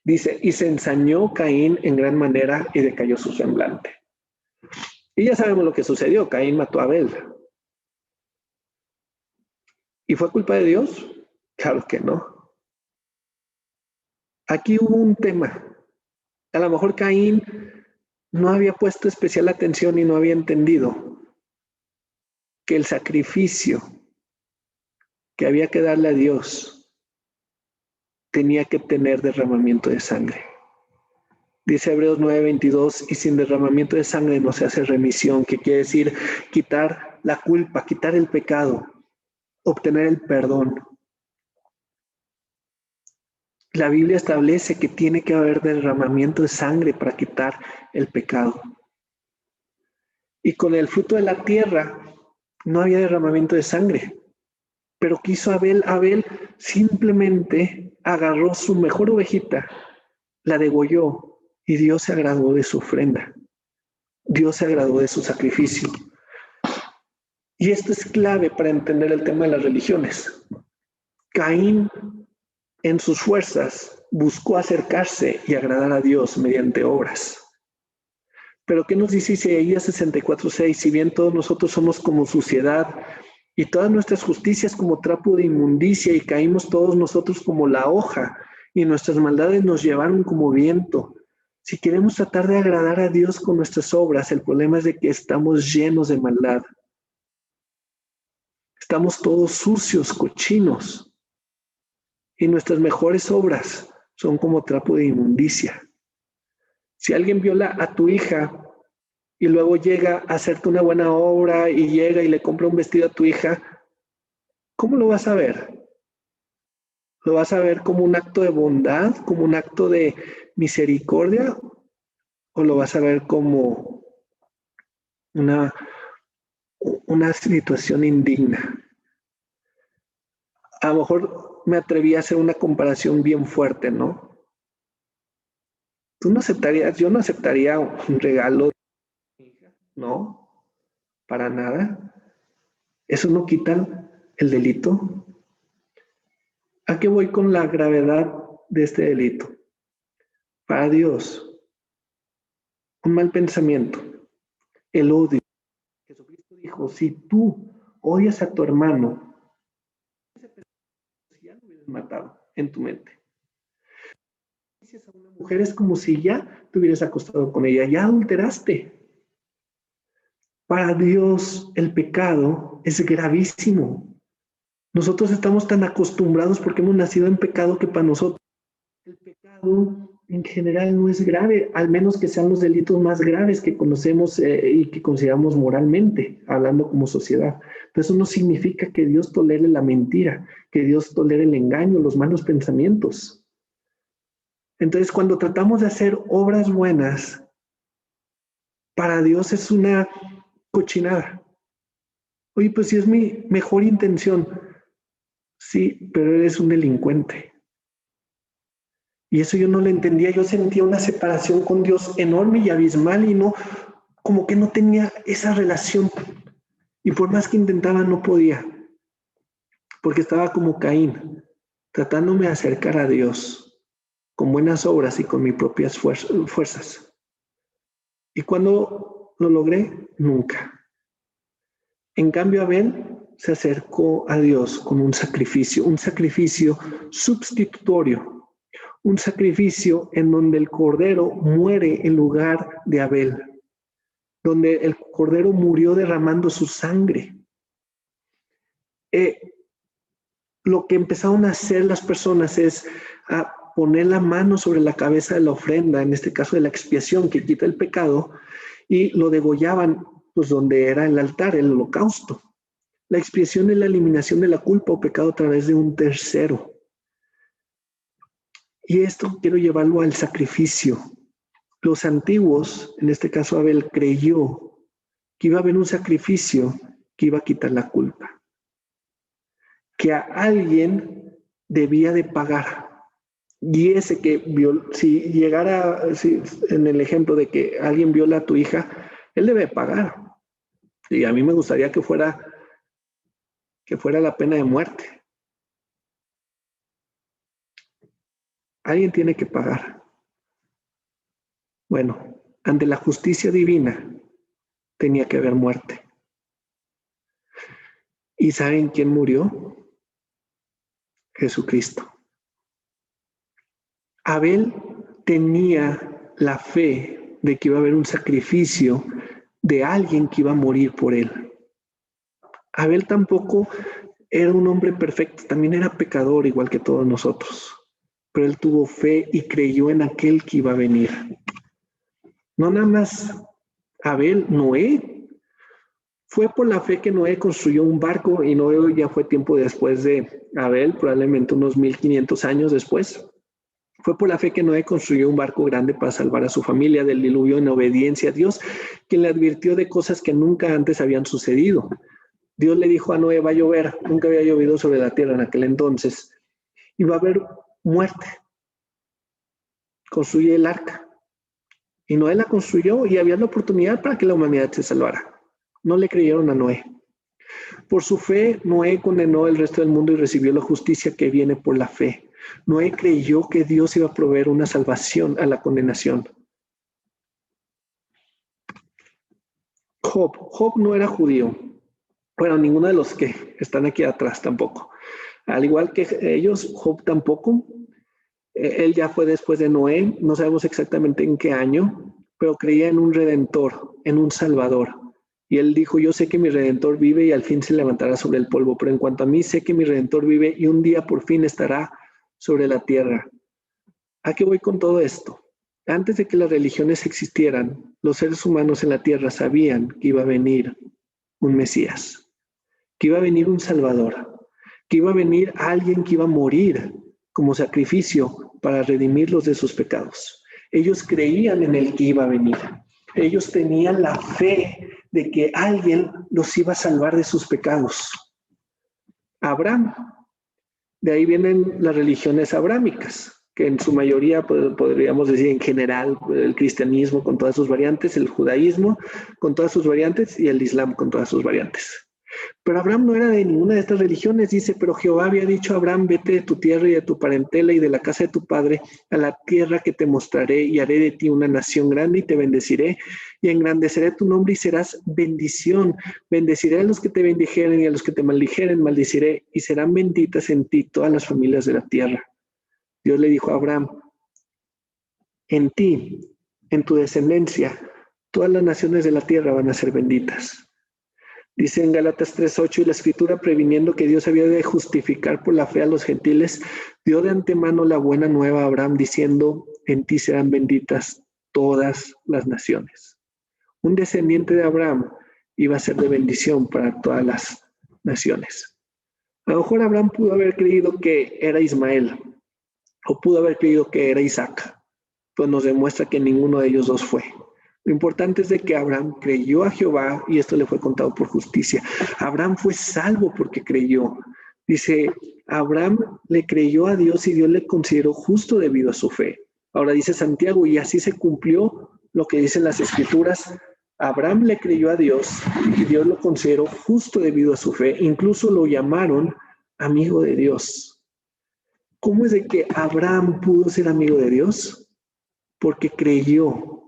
Dice, y se ensañó Caín en gran manera y decayó su semblante. Y ya sabemos lo que sucedió, Caín mató a Abel. ¿Y fue culpa de Dios? Claro que no. Aquí hubo un tema. A lo mejor Caín no había puesto especial atención y no había entendido que el sacrificio que había que darle a Dios tenía que tener derramamiento de sangre. Dice Hebreos 9:22, y sin derramamiento de sangre no se hace remisión, que quiere decir quitar la culpa, quitar el pecado, obtener el perdón. La Biblia establece que tiene que haber derramamiento de sangre para quitar el pecado. Y con el fruto de la tierra no había derramamiento de sangre. Pero ¿qué hizo Abel? Abel simplemente agarró su mejor ovejita, la degolló y Dios se agradó de su ofrenda. Dios se agradó de su sacrificio. Y esto es clave para entender el tema de las religiones. Caín, en sus fuerzas, buscó acercarse y agradar a Dios mediante obras. Pero ¿qué nos dice Isaías 64:6? Si bien todos nosotros somos como suciedad y todas nuestras justicias como trapo de inmundicia y caímos todos nosotros como la hoja y nuestras maldades nos llevaron como viento. Si queremos tratar de agradar a Dios con nuestras obras, el problema es de que estamos llenos de maldad. Estamos todos sucios, cochinos. Y nuestras mejores obras son como trapo de inmundicia. Si alguien viola a tu hija y luego llega a hacerte una buena obra y llega y le compra un vestido a tu hija, ¿cómo lo vas a ver? ¿Lo vas a ver como un acto de bondad, como un acto de misericordia? ¿O lo vas a ver como una situación indigna? A lo mejor me atreví a hacer una comparación bien fuerte, ¿no? Tú no aceptarías, yo no aceptaría un regalo, no, para nada. Eso no quita el delito. ¿A qué voy con la gravedad de este delito? Para Dios, un mal pensamiento, el odio. Jesucristo dijo, si tú odias a tu hermano, ya lo hubieras matado en tu mente. Si a una mujer es como si ya te hubieras acostado con ella, ya adulteraste. Para Dios el pecado es gravísimo. Nosotros estamos tan acostumbrados porque hemos nacido en pecado que para nosotros el pecado en general no es grave, al menos que sean los delitos más graves que conocemos y que consideramos moralmente, hablando como sociedad. Pero eso no significa que Dios tolere la mentira, que Dios tolere el engaño, los malos pensamientos. Entonces, cuando tratamos de hacer obras buenas, para Dios es una cochinada. Oye, pues si es mi mejor intención, sí, pero eres un delincuente. Y eso yo no lo entendía, yo sentía una separación con Dios enorme y abismal y no, como que no tenía esa relación. Y por más que intentaba, no podía, porque estaba como Caín, tratándome de acercar a Dios con buenas obras y con mis propias fuerzas. Y cuando lo logré, nunca. En cambio, Abel se acercó a Dios con un sacrificio sustitutorio. Un sacrificio en donde el cordero muere en lugar de Abel, donde el cordero murió derramando su sangre. Lo que empezaron a hacer las personas es a poner la mano sobre la cabeza de la ofrenda, en este caso de la expiación que quita el pecado, y lo degollaban pues donde era el altar, el holocausto. La expiación es la eliminación de la culpa o pecado a través de un tercero. Y esto quiero llevarlo al sacrificio. Los antiguos, en este caso Abel, creyó que iba a haber un sacrificio que iba a quitar la culpa, que a alguien debía de pagar. Y ese que si llegara, en el ejemplo de que alguien viola a tu hija, él debe pagar. Y a mí me gustaría que fuera la pena de muerte. Alguien tiene que pagar. Bueno, ante la justicia divina tenía que haber muerte. ¿Y saben quién murió? Jesucristo. Abel tenía la fe de que iba a haber un sacrificio de alguien que iba a morir por él. Abel tampoco era un hombre perfecto, también era pecador igual que todos nosotros, pero él tuvo fe y creyó en aquel que iba a venir. No nada más Abel, Noé. Fue por la fe que Noé construyó un barco y Noé ya fue tiempo después de Abel, probablemente unos 1500 años después. Fue por la fe que Noé construyó un barco grande para salvar a su familia del diluvio en obediencia a Dios, quien le advirtió de cosas que nunca antes habían sucedido. Dios le dijo a Noé, va a llover, nunca había llovido sobre la tierra en aquel entonces, y va a haber muerte. Construye el arca. Y Noé la construyó y había la oportunidad para que la humanidad se salvara. No le creyeron a Noé. Por su fe, Noé condenó el resto del mundo y recibió la justicia que viene por la fe. Noé creyó que Dios iba a proveer una salvación a la condenación. Job no era judío. Bueno, ninguno de los que están aquí atrás tampoco. Al igual que ellos, Job tampoco. Él ya fue después de Noé, no sabemos exactamente en qué año, pero creía en un redentor, en un salvador. Y él dijo, yo sé que mi redentor vive y al fin se levantará sobre el polvo, pero en cuanto a mí, sé que mi redentor vive y un día por fin estará sobre la tierra. ¿A qué voy con todo esto? Antes de que las religiones existieran, los seres humanos en la tierra sabían que iba a venir un Mesías, que iba a venir un Salvador, que iba a venir alguien que iba a morir como sacrificio para redimirlos de sus pecados. Ellos creían en el que iba a venir. Ellos tenían la fe de que alguien los iba a salvar de sus pecados. Abraham, de ahí vienen las religiones abrámicas, que en su mayoría podríamos decir en general el cristianismo con todas sus variantes, el judaísmo con todas sus variantes y el islam con todas sus variantes. Pero Abraham no era de ninguna de estas religiones, dice, pero Jehová había dicho a Abraham, vete de tu tierra y de tu parentela y de la casa de tu padre a la tierra que te mostraré y haré de ti una nación grande y te bendeciré y engrandeceré tu nombre y serás bendición. Bendeciré a los que te bendijeren y a los que te maldijeren, maldiciré y serán benditas en ti todas las familias de la tierra. Dios le dijo a Abraham, en ti, en tu descendencia, todas las naciones de la tierra van a ser benditas. Dice en Gálatas 3:8, y la Escritura, previniendo que Dios había de justificar por la fe a los gentiles, dio de antemano la buena nueva a Abraham, diciendo, en ti serán benditas todas las naciones. Un descendiente de Abraham iba a ser de bendición para todas las naciones. A lo mejor Abraham pudo haber creído que era Ismael, o pudo haber creído que era Isaac, pues nos demuestra que ninguno de ellos dos fue. Lo importante es de que Abraham creyó a Jehová y esto le fue contado por justicia. Abraham fue salvo porque creyó. Dice, Abraham le creyó a Dios y Dios le consideró justo debido a su fe. Ahora dice Santiago, y así se cumplió lo que dicen las Escrituras. Abraham le creyó a Dios y Dios lo consideró justo debido a su fe. Incluso lo llamaron amigo de Dios. ¿Cómo es de que Abraham pudo ser amigo de Dios? Porque creyó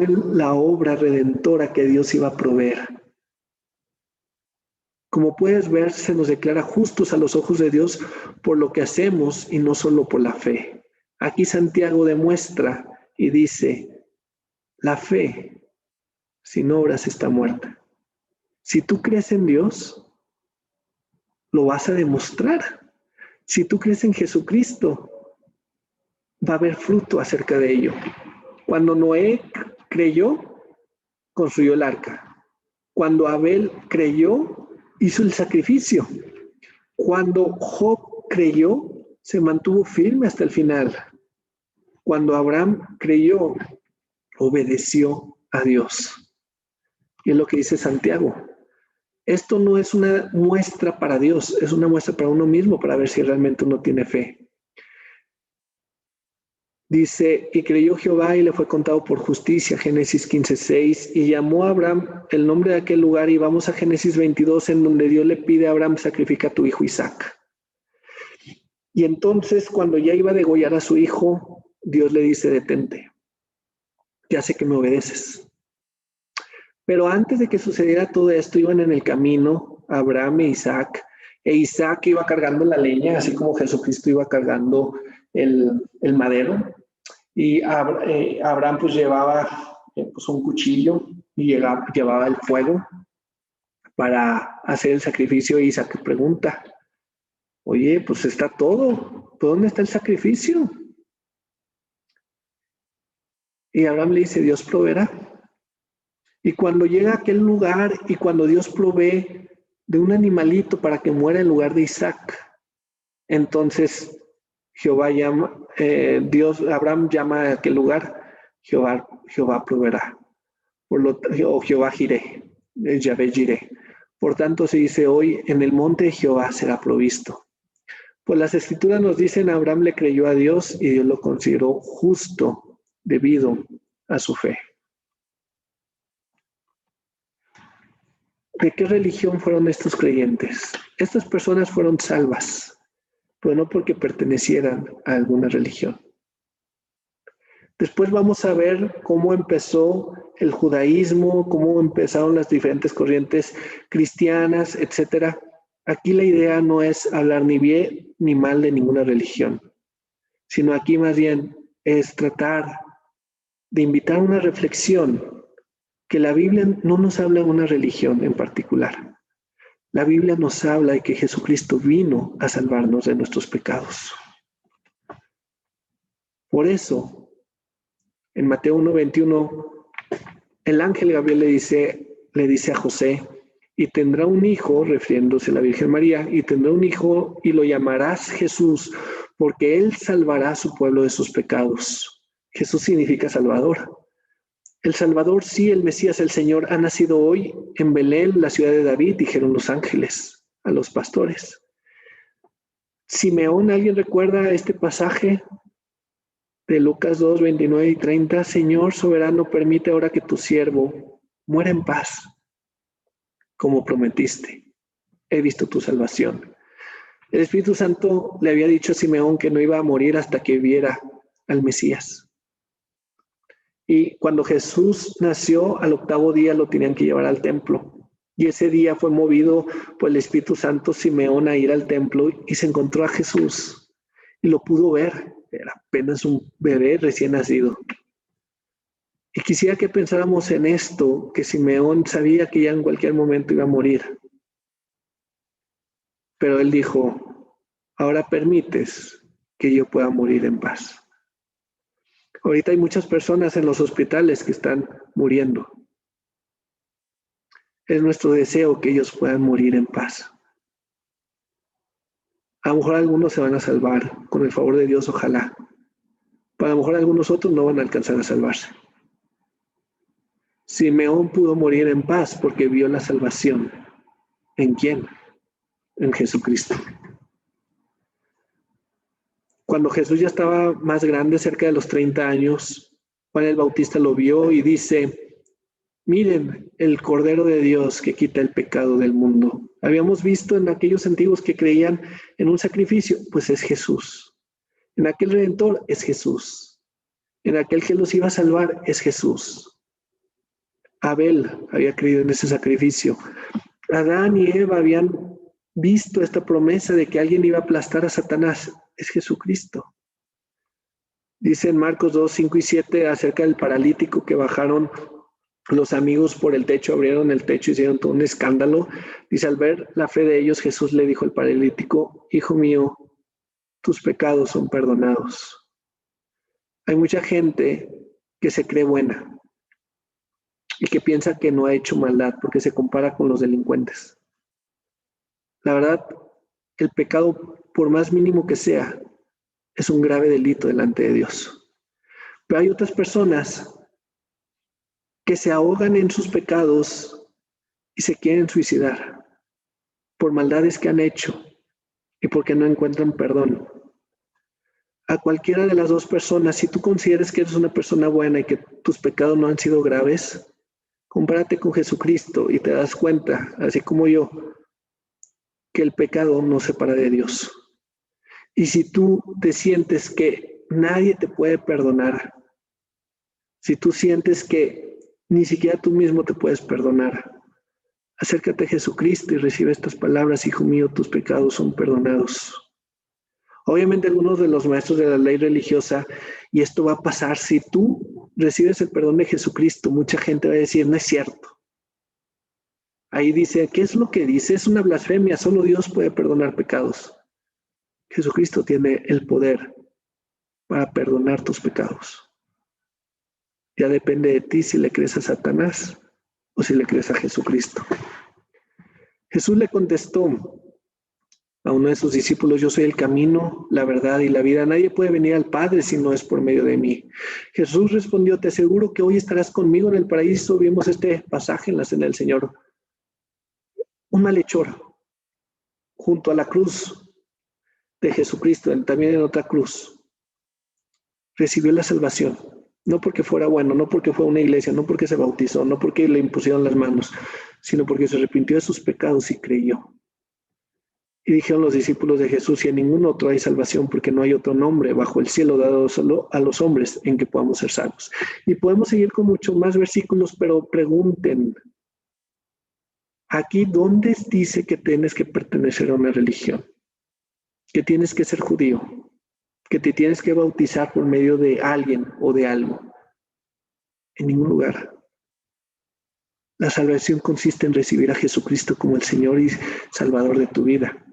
en la obra redentora que Dios iba a proveer. Como puedes ver, se nos declara justos a los ojos de Dios por lo que hacemos y no solo por la fe. Aquí Santiago demuestra y dice, la fe sin obras está muerta. Si tú crees en Dios, lo vas a demostrar. Si tú crees en Jesucristo, va a haber fruto acerca de ello. Cuando Noé creyó, construyó el arca. Cuando Abel creyó, hizo el sacrificio. Cuando Job creyó, se mantuvo firme hasta el final. Cuando Abraham creyó, obedeció a Dios. Y es lo que dice Santiago. Esto no es una muestra para Dios, es una muestra para uno mismo, para ver si realmente uno tiene fe. Dice, y creyó Jehová y le fue contado por justicia, Génesis 15:6, y llamó a Abraham el nombre de aquel lugar, y vamos a Génesis 22, en donde Dios le pide a Abraham, sacrifica a tu hijo Isaac. Y entonces, cuando ya iba a degollar a su hijo, Dios le dice, detente, ya sé que me obedeces. Pero antes de que sucediera todo esto, iban en el camino Abraham e Isaac iba cargando la leña, así como Jesucristo iba cargando el madero. Y Abraham pues llevaba pues un cuchillo y llevaba el fuego para hacer el sacrificio. Y Isaac pregunta, oye, pues está todo, ¿dónde está el sacrificio? Y Abraham le dice, Dios proveerá. Y cuando llega a aquel lugar y cuando Dios provee de un animalito para que muera en lugar de Isaac, entonces Jehová llama, Abraham llama a aquel lugar, Jehová proveerá. O Jehová Jireh, Yahvé Jireh. Por tanto se dice hoy, en el monte de Jehová será provisto. Pues las Escrituras nos dicen, Abraham le creyó a Dios y Dios lo consideró justo debido a su fe. ¿De qué religión fueron estos creyentes? Estas personas fueron salvas, pero no porque pertenecieran a alguna religión. Después vamos a ver cómo empezó el judaísmo, cómo empezaron las diferentes corrientes cristianas, etc. Aquí la idea no es hablar ni bien ni mal de ninguna religión, sino aquí más bien es tratar de invitar a una reflexión que la Biblia no nos habla de una religión en particular. La Biblia nos habla de que Jesucristo vino a salvarnos de nuestros pecados. Por eso, en Mateo 1:21, el ángel Gabriel le dice a José, y tendrá un hijo, refiriéndose a la Virgen María, y tendrá un hijo y lo llamarás Jesús, porque él salvará a su pueblo de sus pecados. Jesús significa Salvador. El Salvador, sí, el Mesías, el Señor, ha nacido hoy en Belén, la ciudad de David, dijeron los ángeles a los pastores. Simeón, ¿alguien recuerda este pasaje de Lucas 2, 29 y 30? Señor soberano, permite ahora que tu siervo muera en paz, como prometiste. He visto tu salvación. El Espíritu Santo le había dicho a Simeón que no iba a morir hasta que viera al Mesías. Y cuando Jesús nació, al 8º día lo tenían que llevar al templo. Y ese día fue movido por el Espíritu Santo Simeón a ir al templo y se encontró a Jesús. Y lo pudo ver. Era apenas un bebé recién nacido. Y quisiera que pensáramos en esto, que Simeón sabía que ya en cualquier momento iba a morir. Pero él dijo, ahora permites que yo pueda morir en paz. Ahorita hay muchas personas en los hospitales que están muriendo. Es nuestro deseo que ellos puedan morir en paz. A lo mejor algunos se van a salvar, con el favor de Dios, ojalá. Pero a lo mejor algunos otros no van a alcanzar a salvarse. Simeón pudo morir en paz porque vio la salvación. ¿En quién? En Jesucristo. Cuando Jesús ya estaba más grande, cerca de los 30 años, Juan el Bautista lo vio y dice: miren, el Cordero de Dios que quita el pecado del mundo. Habíamos visto en aquellos antiguos que creían en un sacrificio, pues es Jesús. En aquel Redentor es Jesús. En aquel que los iba a salvar es Jesús. Abel había creído en ese sacrificio. Adán y Eva habían visto esta promesa de que alguien iba a aplastar a Satanás. Es Jesucristo. Dice en Marcos 2, 5 y 7 acerca del paralítico que bajaron los amigos por el techo, abrieron el techo, hicieron todo un escándalo. Dice, al ver la fe de ellos, Jesús le dijo al paralítico: hijo mío, tus pecados son perdonados. Hay mucha gente que se cree buena y que piensa que no ha hecho maldad porque se compara con los delincuentes. La verdad, el pecado, por más mínimo que sea, es un grave delito delante de Dios. Pero hay otras personas que se ahogan en sus pecados y se quieren suicidar por maldades que han hecho y porque no encuentran perdón. A cualquiera de las dos personas, si tú consideras que eres una persona buena y que tus pecados no han sido graves, compárate con Jesucristo y te das cuenta, así como yo, que el pecado nos separa de Dios. Y si tú te sientes que nadie te puede perdonar, si tú sientes que ni siquiera tú mismo te puedes perdonar, acércate a Jesucristo y recibe estas palabras: hijo mío, tus pecados son perdonados. Obviamente algunos de los maestros de la ley religiosa, y esto va a pasar si tú recibes el perdón de Jesucristo, mucha gente va a decir: no es cierto. Ahí dice, ¿qué es lo que dice? Es una blasfemia, solo Dios puede perdonar pecados. Jesucristo tiene el poder para perdonar tus pecados. Ya depende de ti si le crees a Satanás o si le crees a Jesucristo. Jesús le contestó a uno de sus discípulos: yo soy el camino, la verdad y la vida. Nadie puede venir al Padre si no es por medio de mí. Jesús respondió: te aseguro que hoy estarás conmigo en el paraíso. Vimos este pasaje en la Cena del Señor. Un malhechor junto a la cruz de Jesucristo, también en otra cruz, recibió la salvación. No porque fuera bueno, no porque fue a una iglesia, no porque se bautizó, no porque le impusieron las manos, sino porque se arrepintió de sus pecados y creyó. Y dijeron los discípulos de Jesús: y en ningún otro hay salvación, porque no hay otro nombre bajo el cielo dado solo a los hombres en que podamos ser salvos. Y podemos seguir con muchos más versículos, pero pregunten, aquí, ¿dónde dice que tienes que pertenecer a una religión? Que tienes que ser judío, que te tienes que bautizar por medio de alguien o de algo. En ningún lugar. La salvación consiste en recibir a Jesucristo como el Señor y Salvador de tu vida.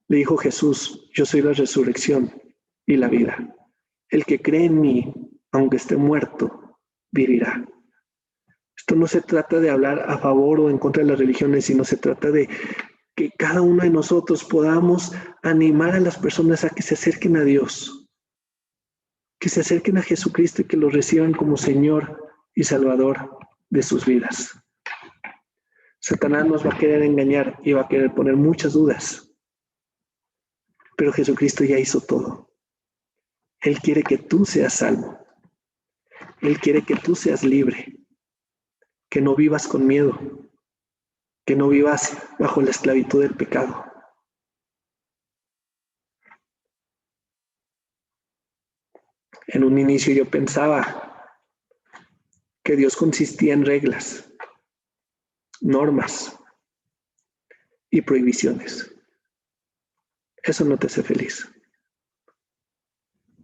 Le dijo Jesús: yo soy la resurrección y la vida. El que cree en mí, aunque esté muerto, vivirá. Esto no se trata de hablar a favor o en contra de las religiones, sino se trata de que cada uno de nosotros podamos animar a las personas a que se acerquen a Dios, que se acerquen a Jesucristo y que lo reciban como Señor y Salvador de sus vidas. Satanás nos va a querer engañar y va a querer poner muchas dudas, pero Jesucristo ya hizo todo. Él quiere que tú seas salvo. Él quiere que tú seas libre, que no vivas con miedo, que no vivas bajo la esclavitud del pecado. En un inicio yo pensaba que Dios consistía en reglas, normas y prohibiciones. Eso no te hace feliz.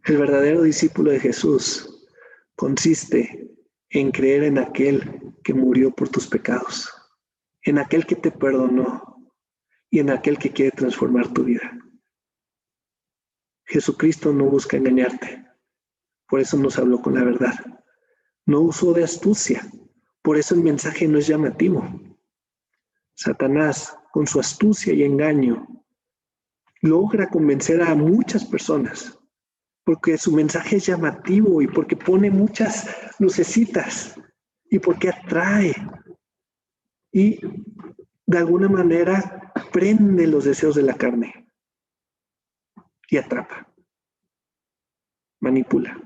El verdadero discípulo de Jesús consiste en creer en aquel que murió por tus pecados, en aquel que te perdonó y en aquel que quiere transformar tu vida. Jesucristo no busca engañarte, por eso nos habló con la verdad. No usó de astucia, por eso el mensaje no es llamativo. Satanás, con su astucia y engaño, logra convencer a muchas personas, porque su mensaje es llamativo y porque pone muchas lucecitas y porque atrae y de alguna manera prende los deseos de la carne y atrapa, manipula,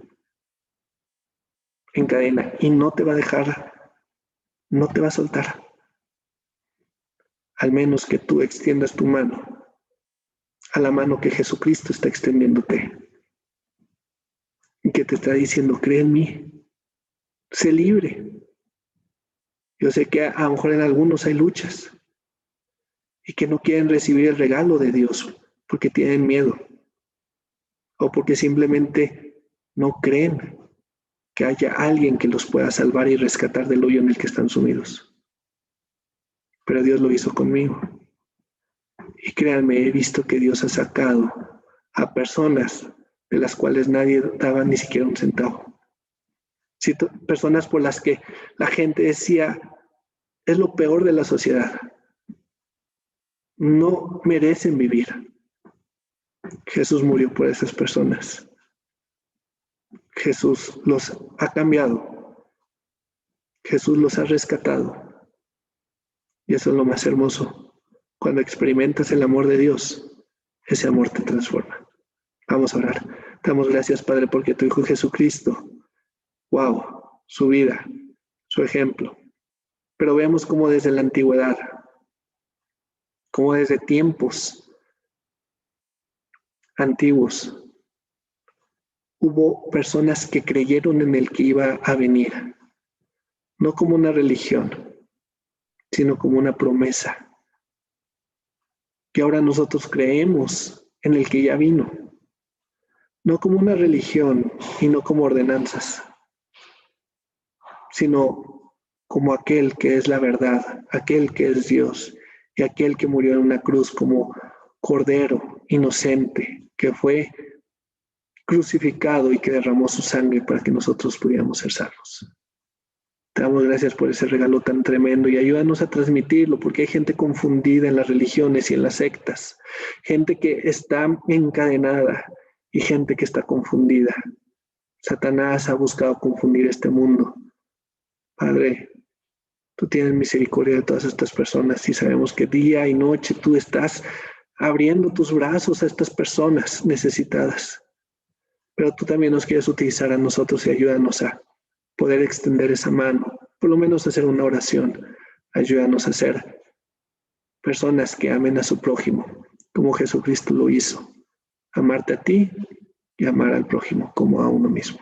encadena y no te va a dejar, no te va a soltar, al menos que tú extiendas tu mano a la mano que Jesucristo está extendiéndote y que te está diciendo, cree en mí, sé libre. Yo sé que a lo mejor en algunos hay luchas y que no quieren recibir el regalo de Dios porque tienen miedo o porque simplemente no creen que haya alguien que los pueda salvar y rescatar del hoyo en el que están sumidos. Pero Dios lo hizo conmigo. Y créanme, he visto que Dios ha sacado a personas de las cuales nadie daba ni siquiera un centavo. Personas por las que la gente decía, es lo peor de la sociedad. No merecen vivir. Jesús murió por esas personas. Jesús los ha cambiado. Jesús los ha rescatado. Y eso es lo más hermoso. Cuando experimentas el amor de Dios, ese amor te transforma. Vamos a orar. Te damos gracias, Padre, porque tu Hijo Jesucristo, wow, su vida, su ejemplo. Pero vemos cómo desde la antigüedad, como desde tiempos antiguos, hubo personas que creyeron en el que iba a venir, no como una religión, sino como una promesa. Que ahora nosotros creemos en el que ya vino, no como una religión y no como ordenanzas, sino como aquel que es la verdad, aquel que es Dios y aquel que murió en una cruz como cordero inocente, que fue crucificado y que derramó su sangre para que nosotros pudiéramos ser salvos. Te damos gracias por ese regalo tan tremendo y ayúdanos a transmitirlo, porque hay gente confundida en las religiones y en las sectas, gente que está encadenada y gente que está confundida. Satanás ha buscado confundir este mundo. Padre, tú tienes misericordia de todas estas personas y sabemos que día y noche tú estás abriendo tus brazos a estas personas necesitadas. Pero tú también nos quieres utilizar a nosotros y ayúdanos a poder extender esa mano, por lo menos hacer una oración. Ayúdanos a ser personas que amen a su prójimo, como Jesucristo lo hizo. Amarte a ti y amar al prójimo como a uno mismo.